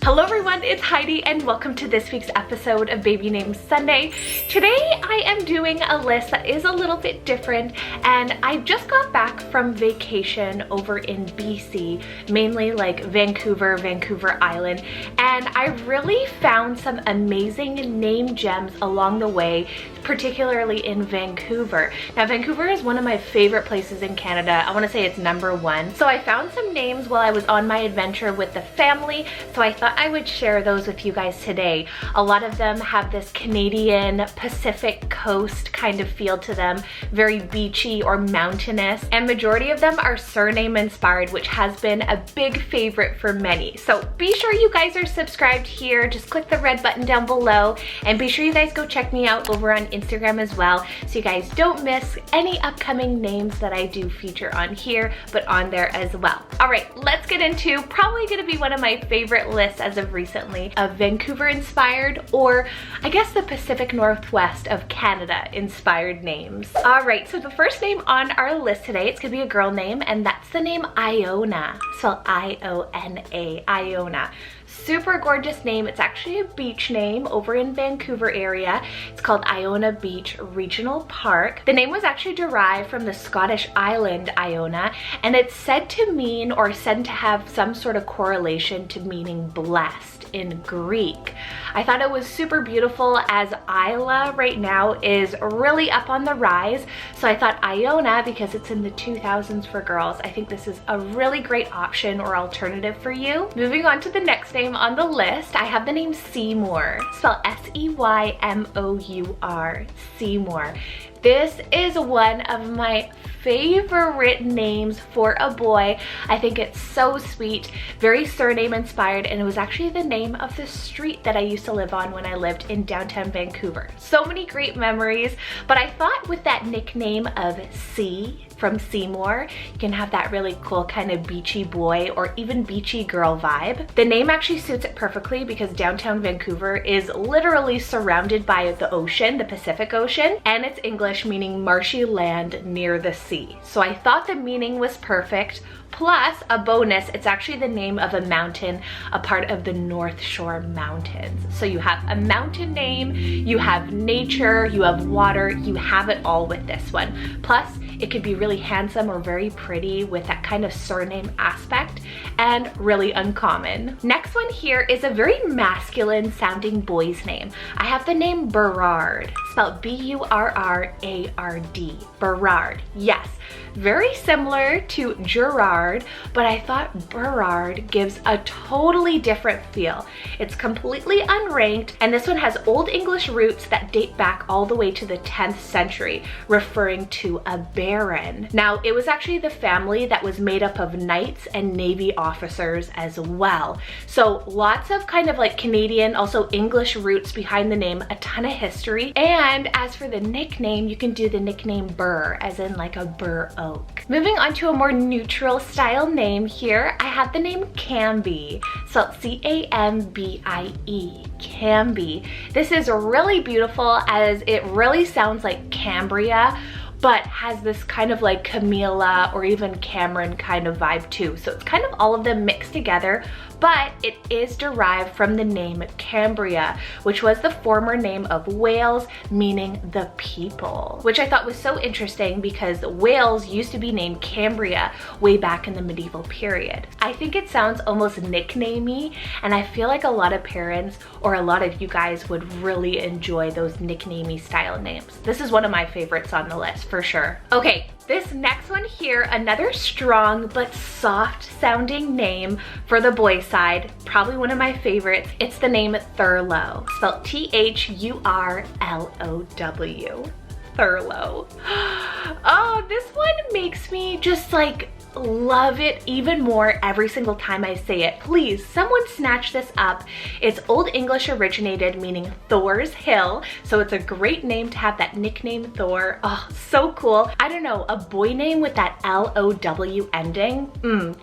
Hello everyone, it's Heidi and welcome to this week's episode of Baby Names Sunday. Today I am doing a list that is a little bit different, and I just got back from vacation over in BC, mainly like Vancouver Island, and I really found some amazing name gems along the way, particularly in Vancouver. Now Vancouver is one of my favorite places in Canada. I want to say it's #1. So I found some names while I was on my adventure with the family, so I thought I would share those with you guys today. A lot of them have this Canadian Pacific coast kind of feel to them, very beachy or mountainous, and majority of them are surname inspired, which has been a big favorite for many. So be sure you guys are subscribed here. Just click the red button down below, and be sure you guys go check me out over on Instagram as well, so you guys don't miss any upcoming names that I do feature on here, but on there as well. All right, let's get into probably gonna be one of my favorite lists as of recently of Vancouver inspired, or I guess the Pacific Northwest of Canada inspired names. All right, so the first name on our list today, it's gonna be a girl name, and that's the name Iona, spelled I-O-N-A, Iona. Super gorgeous name. It's actually a beach name over in Vancouver area. It's called Iona Beach Regional Park. The name was actually derived from the Scottish island Iona, and it's said to mean, or said to have some sort of correlation to meaning blessed in Greek. I thought it was super beautiful, as Isla right now is really up on the rise, so I thought Iona, because it's in the 2000s for girls, I think this is a really great option or alternative for you. Moving on to the next name on the list, I have the name Seymour, spelled S-E-Y-M-O-U-R, Seymour. This is one of my favorite names for a boy. I think it's so sweet, very surname inspired, and it was actually the name of the street that I used to live on when I lived in downtown Vancouver. So many great memories, but I thought with that nickname of C from Seymour, you can have that really cool kind of beachy boy or even beachy girl vibe. The name actually suits it perfectly because downtown Vancouver is literally surrounded by the ocean, the Pacific Ocean, and it's English meaning marshy land near the sea. So I thought the meaning was perfect. Plus, a bonus, it's actually the name of a mountain, a part of the North Shore Mountains. So you have a mountain name, you have nature, you have water, you have it all with this one. Plus, it could be really handsome or very pretty with that kind of surname aspect, and really uncommon. Next one here is a very masculine sounding boy's name. I have the name Burrard, spelled B-U-R-R-A-R-D, Burrard. Yes, very similar to Gerard, but I thought Burrard gives a totally different feel. It's completely unranked, and this one has Old English roots that date back all the way to the 10th century, referring to a baron. Now, it was actually the family that was made up of knights and navy officers as well. So lots of kind of like Canadian, also English roots behind the name, a ton of history. And as for the nickname, you can do the nickname Burr, as in like a bur oak. Moving on to a more neutral style name here, I have the name Cambie, spelled C-A-M-B-I-E, Cambie. This is really beautiful, as it really sounds like Cambria, but has this kind of like Camilla or even Cameron kind of vibe too. So it's kind of all of them mixed together, but it is derived from the name Cambria, which was the former name of Wales, meaning the people, which I thought was so interesting because Wales used to be named Cambria way back in the medieval period. I think it sounds almost nicknamey, and I feel like a lot of parents or a lot of you guys would really enjoy those nicknamey style names. This is one of my favorites on the list for sure. Okay, this next one here, another strong but soft sounding name for the boy side, probably one of my favorites. It's the name Thurlow, spelled T-H-U-R-L-O-W, Thurlow. Oh, this one makes me just like love it even more every single time I say it. Please, someone snatch this up. It's Old English originated, meaning Thor's Hill, so it's a great name to have that nickname Thor. Oh, so cool. I don't know, a boy name with that L-O-W ending,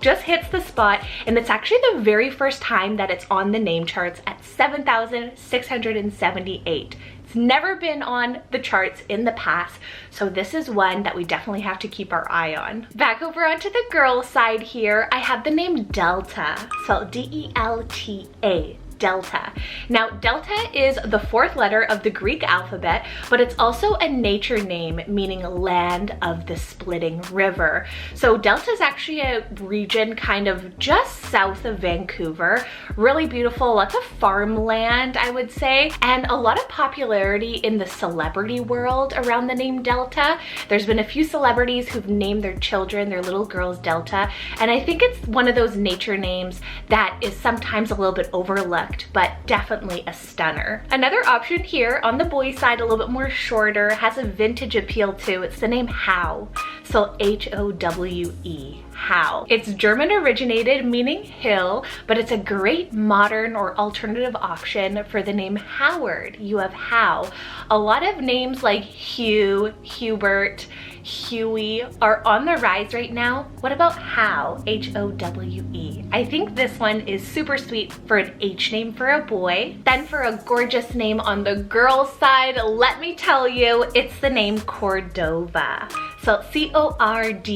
just hits the spot, and it's actually the very first time that it's on the name charts at 7,678. It's never been on the charts in the past, so this is one that we definitely have to keep our eye on. Back over onto the girl side here, I have the name Delta, spelled D-E-L-T-A. Delta. Now, Delta is the fourth letter of the Greek alphabet, but it's also a nature name meaning land of the splitting river. So Delta is actually a region kind of just south of Vancouver. Really beautiful, lots of farmland, I would say, and a lot of popularity in the celebrity world around the name Delta. There's been a few celebrities who've named their children, their little girls, Delta, and I think it's one of those nature names that is sometimes a little bit overlooked, but definitely a stunner. Another option here on the boy side, a little bit more shorter, has a vintage appeal too. It's the name Howe, so H-O-W-E. Howe. It's German originated, meaning hill, but it's a great modern or alternative option for the name Howard. You have Howe. A lot of names like Hugh, Hubert, Huey are on the rise right now. What about Howe? H-O-W-E. I think this one is super sweet for an H name for a boy. Then for a gorgeous name on the girl side, let me tell you, it's the name Cordova. So C-O-R-D-O-V-A.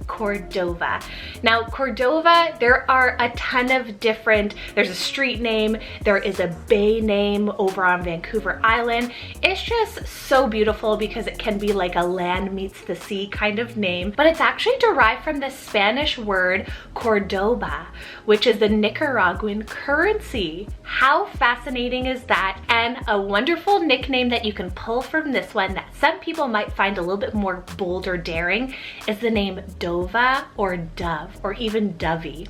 Cordova. Now, Cordova, there are a ton of different, there's a street name, there is a bay name over on Vancouver Island. It's just so beautiful because it can be like a land meets the sea kind of name, but it's actually derived from the Spanish word Cordoba, which is the Nicaraguan currency. How fascinating is that? And a wonderful nickname that you can pull from this one that some people might find a little bit more bold or daring is the name Dova or Dove or even Dovey.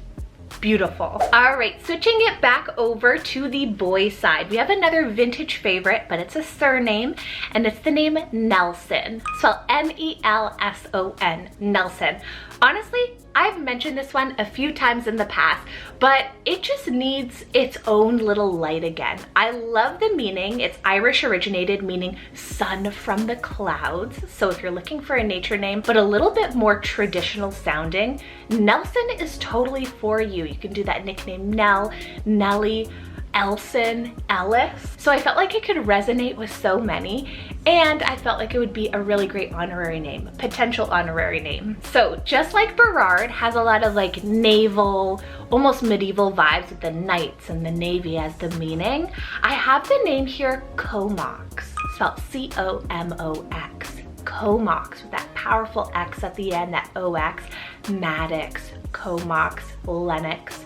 Beautiful. All right, switching it back over to the boy side, we have another vintage favorite, but it's a surname, and it's the name Nelson. Spelled N-E-L-S-O-N, Nelson. Honestly, I've mentioned this one a few times in the past, but it just needs its own little light again. I love the meaning. It's Irish originated, meaning sun from the clouds. So if you're looking for a nature name, but a little bit more traditional sounding, Nelson is totally for you. You can do that nickname Nell, Nellie, Elson, Ellis. So I felt like it could resonate with so many, and I felt like it would be a really great honorary name, potential honorary name. So just like Burrard has a lot of like naval, almost medieval vibes with the knights and the navy as the meaning, I have the name here Comox, spelled C-O-M-O-X. Comox with that powerful X at the end, that O-X, Maddox, Comox, Lennox.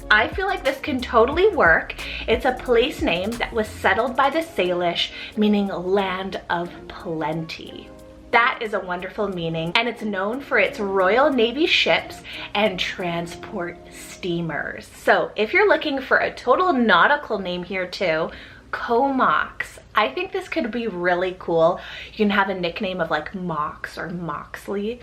I feel like this can totally work. It's a place name that was settled by the Salish, meaning land of plenty. That is a wonderful meaning, and it's known for its Royal Navy ships and transport steamers. So if you're looking for a total nautical name here too, Comox. I think this could be really cool. You can have a nickname of like Mox or Moxley.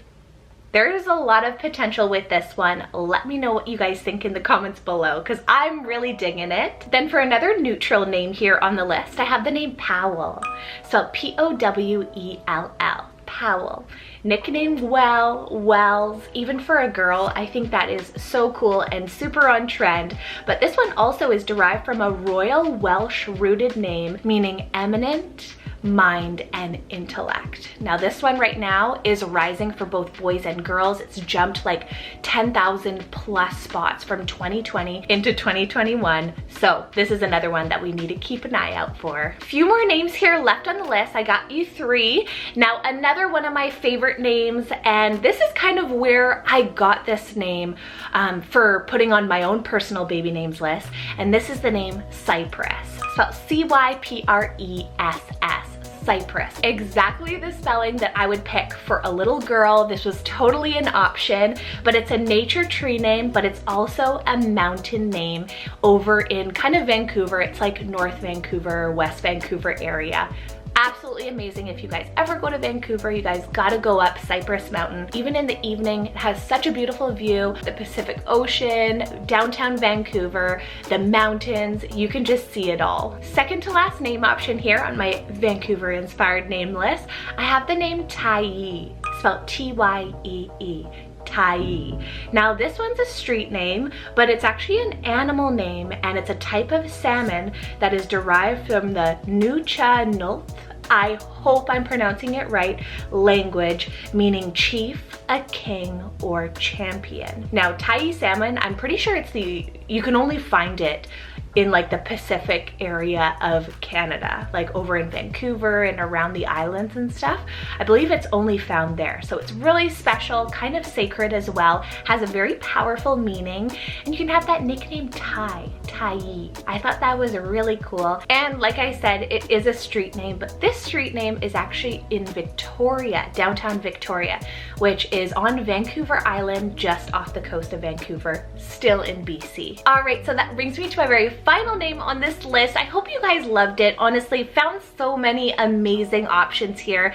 There's a lot of potential with this one. Let me know what you guys think in the comments below, because I'm really digging it. Then for another neutral name here on the list, I have the name Powell. So P-O-W-E-L-L, Powell. Nickname Wells, even for a girl, I think that is so cool and super on trend. But this one also is derived from a Royal Welsh rooted name, meaning eminent, mind, and intellect. Now this one right now is rising for both boys and girls. It's jumped like 10,000 plus spots from 2020 into 2021. So this is another one that we need to keep an eye out for. A few more names here left on the list. I got you 3. Now another one of my favorite names, and this is kind of where I got this name for putting on my own personal baby names list, and this is the name Cypress. So C-Y-P-R-E-S-S. Cypress. Exactly the spelling that I would pick for a little girl. This was totally an option, but it's a nature tree name, but it's also a mountain name over in kind of Vancouver. It's like North Vancouver, West Vancouver area. Absolutely amazing. If you guys ever go to Vancouver, you guys gotta go up Cypress Mountain. Even in the evening, it has such a beautiful view. The Pacific Ocean, downtown Vancouver, the mountains, you can just see it all. Second to last name option here on my Vancouver inspired name list, I have the name Tyee, spelled T-Y-E-E. tyee. Now this one's a street name, but it's actually an animal name, and it's a type of salmon that is derived from the Nucha-Nulth, I hope I'm pronouncing it right, language, meaning chief, a king, or champion. Now tyee salmon, I'm pretty sure you can only find it in like the Pacific area of Canada, like over in Vancouver and around the islands and stuff. I believe it's only found there. So it's really special, kind of sacred as well, has a very powerful meaning, and you can have that nickname tyee. I thought that was really cool. And like I said, it is a street name, but this street name is actually in Victoria, downtown Victoria, which is on Vancouver Island, just off the coast of Vancouver, still in BC. All right, so that brings me to my very final name on this list. I hope you guys loved it. Honestly, found so many amazing options here.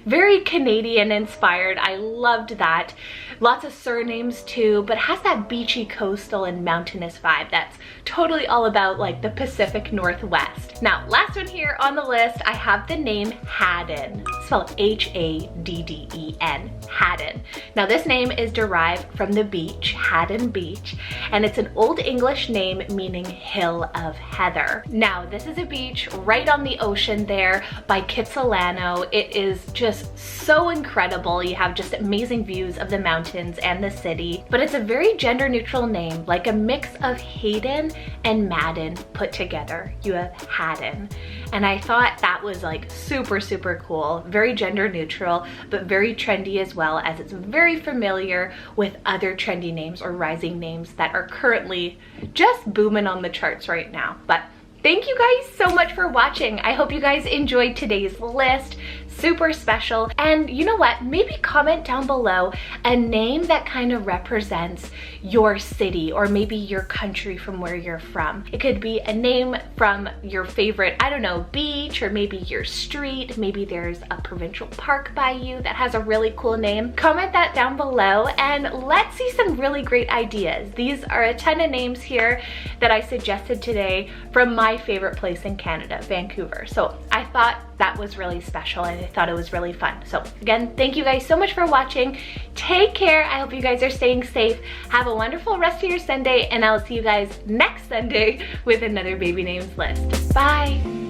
Very Canadian inspired. I loved that. Lots of surnames too, but has that beachy, coastal, and mountainous vibe that's totally all about like the Pacific Northwest. Now, last one here on the list, I have the name Hadden, spelled H-A-D-D-E-N, Hadden. Now this name is derived from the beach, Hadden Beach, and it's an Old English name meaning hill of heather. Now this is a beach right on the ocean there by Kitsilano. It is just so incredible. You have just amazing views of the mountains and the city, but it's a very gender neutral name, like a mix of Hayden and Madden put together. You have Hadden. And I thought that was like super, super cool. Very gender neutral, but very trendy as well, as it's very familiar with other trendy names or rising names that are currently just booming on the charts right now. But thank you guys so much for watching. I hope you guys enjoyed today's list. Super special. And you know what? Maybe comment down below a name that kind of represents your city or maybe your country from where you're from. It could be a name from your favorite, I don't know, beach, or maybe your street. Maybe there's a provincial park by you that has a really cool name. Comment that down below and let's see some really great ideas. These are a ton of names here that I suggested today from my favorite place in Canada, Vancouver. So I thought that was really special and I thought it was really fun. So again, thank you guys so much for watching. Take care. I hope you guys are staying safe. Have a wonderful rest of your Sunday, and I'll see you guys next Sunday with another baby names list. Bye.